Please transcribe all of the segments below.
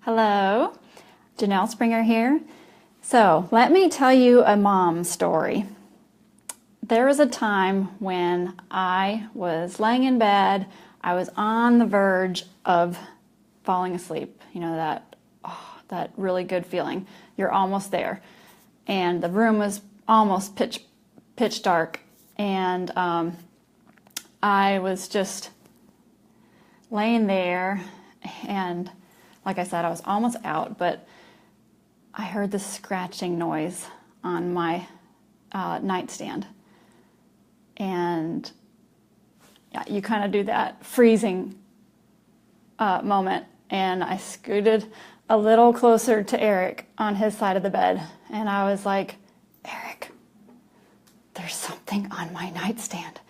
Hello, Janelle Springer here. So let me tell you a mom story. There was a time when I was laying in bed. I was on the verge of falling asleep. You know, that really good feeling. You're almost there. And the room was almost pitch dark. And I was just laying there, and like I said, I was almost out, but I heard this scratching noise on my nightstand. And yeah, you kind of do that freezing moment. And I scooted a little closer to Eric on his side of the bed. And I was like, Eric, there's something on my nightstand.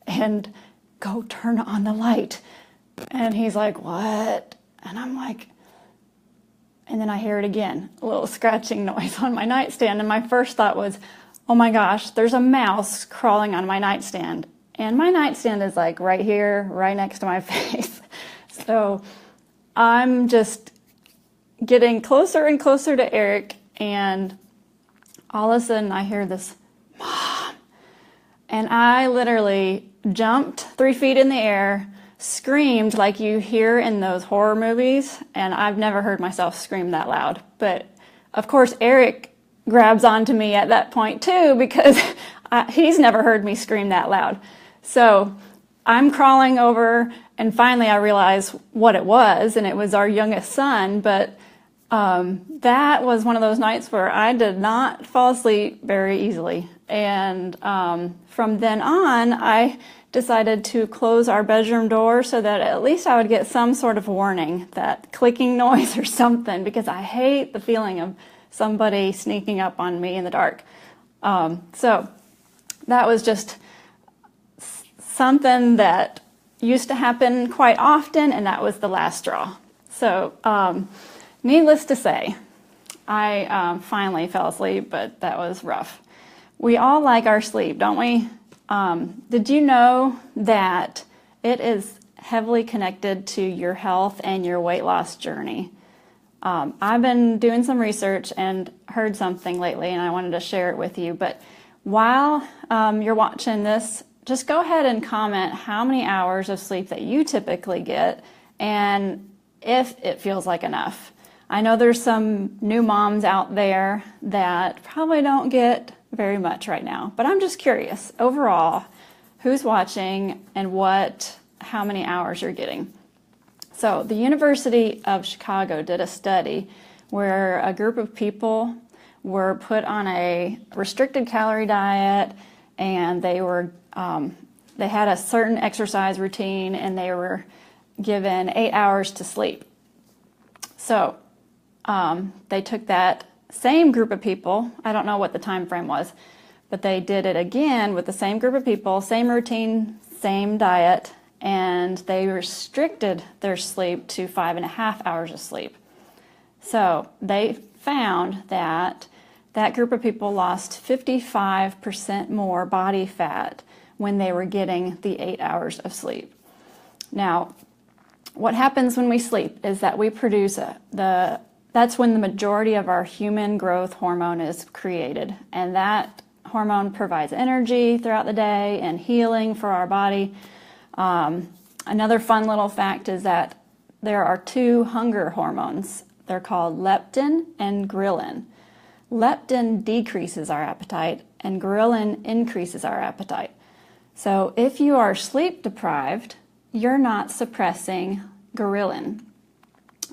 And go turn on the light. And he's like, what? And I'm like, and then I hear it again, a little scratching noise on my nightstand. And my first thought was, oh my gosh, there's a mouse crawling on my nightstand. And my nightstand is like right here, right next to my face. So I'm just getting closer and closer to Eric. And all of a sudden I hear this, Mom. And I literally jumped 3 feet in the air, screamed like you hear in those horror movies, and I've never heard myself scream that loud. But of course, Eric grabs onto me at that point too, because he's never heard me scream that loud. So I'm crawling over, and finally I realize what it was, and it was our youngest son. But that was one of those nights where I did not fall asleep very easily. And from then on, I decided to close our bedroom door so that at least I would get some sort of warning, that clicking noise or something, because I hate the feeling of somebody sneaking up on me in the dark. So that was just something that used to happen quite often, and that was the last straw. So needless to say, I finally fell asleep, but that was rough. We all like our sleep, don't we? Did you know that it is heavily connected to your health and your weight loss journey? I've been doing some research and heard something lately, and I wanted to share it with you. But while you're watching this, just go ahead and comment how many hours of sleep that you typically get, and if it feels like enough. I know there's some new moms out there that probably don't get very much right now, but I'm just curious overall who's watching and how many hours you're getting. So the University of Chicago did a study where a group of people were put on a restricted calorie diet, and they had a certain exercise routine, and they were given 8 hours to sleep. So they took that same group of people, I don't know what the time frame was, but they did it again with the same group of people, same routine, same diet, and they restricted their sleep to 5.5 hours of sleep. So they found that that group of people lost 55% more body fat when they were getting the 8 hours of sleep. Now, what happens when we sleep is that we produce that's when the majority of our human growth hormone is created. And that hormone provides energy throughout the day and healing for our body. Another fun little fact is that there are 2 hunger hormones. They're called leptin and ghrelin. Leptin decreases our appetite, and ghrelin increases our appetite. So if you are sleep deprived, you're not suppressing ghrelin.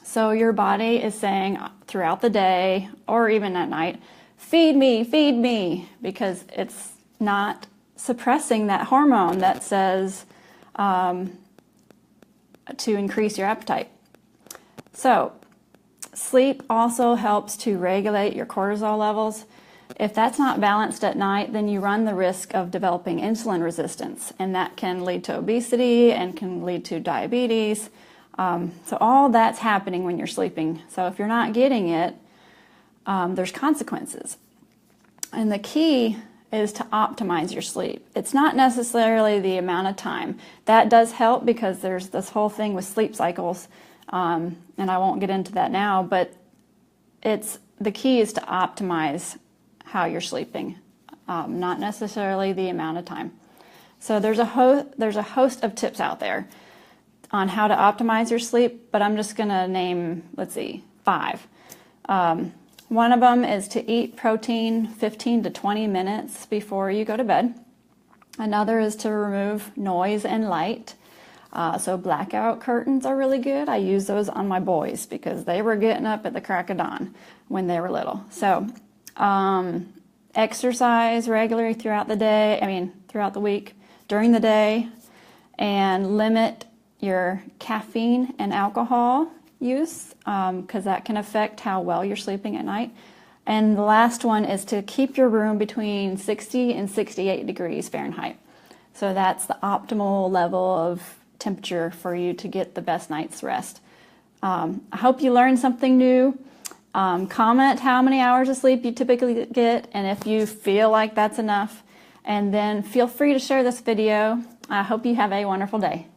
So your body is saying throughout the day or even at night, feed me, because it's not suppressing that hormone that says to increase your appetite. So sleep also helps to regulate your cortisol levels. If that's not balanced at night, then you run the risk of developing insulin resistance, and that can lead to obesity and can lead to diabetes. So all that's happening when you're sleeping. So if you're not getting it, there's consequences. And the key is to optimize your sleep. It's not necessarily the amount of time. That does help because there's this whole thing with sleep cycles. And I won't get into that now, but the key is to optimize how you're sleeping, not necessarily the amount of time. So there's a host of tips out there on how to optimize your sleep, but I'm just going to name, let's see, 5. One of them is to eat protein 15 to 20 minutes before you go to bed. Another is to remove noise and light. So blackout curtains are really good. I use those on my boys because they were getting up at the crack of dawn when they were little. So exercise regularly throughout the week, during the day, and limit your caffeine and alcohol use because that can affect how well you're sleeping at night. And the last one is to keep your room between 60 and 68 degrees Fahrenheit. So that's the optimal level of temperature for you to get the best night's rest. I hope you learned something new. Comment how many hours of sleep you typically get and if you feel like that's enough. And then feel free to share this video. I hope you have a wonderful day.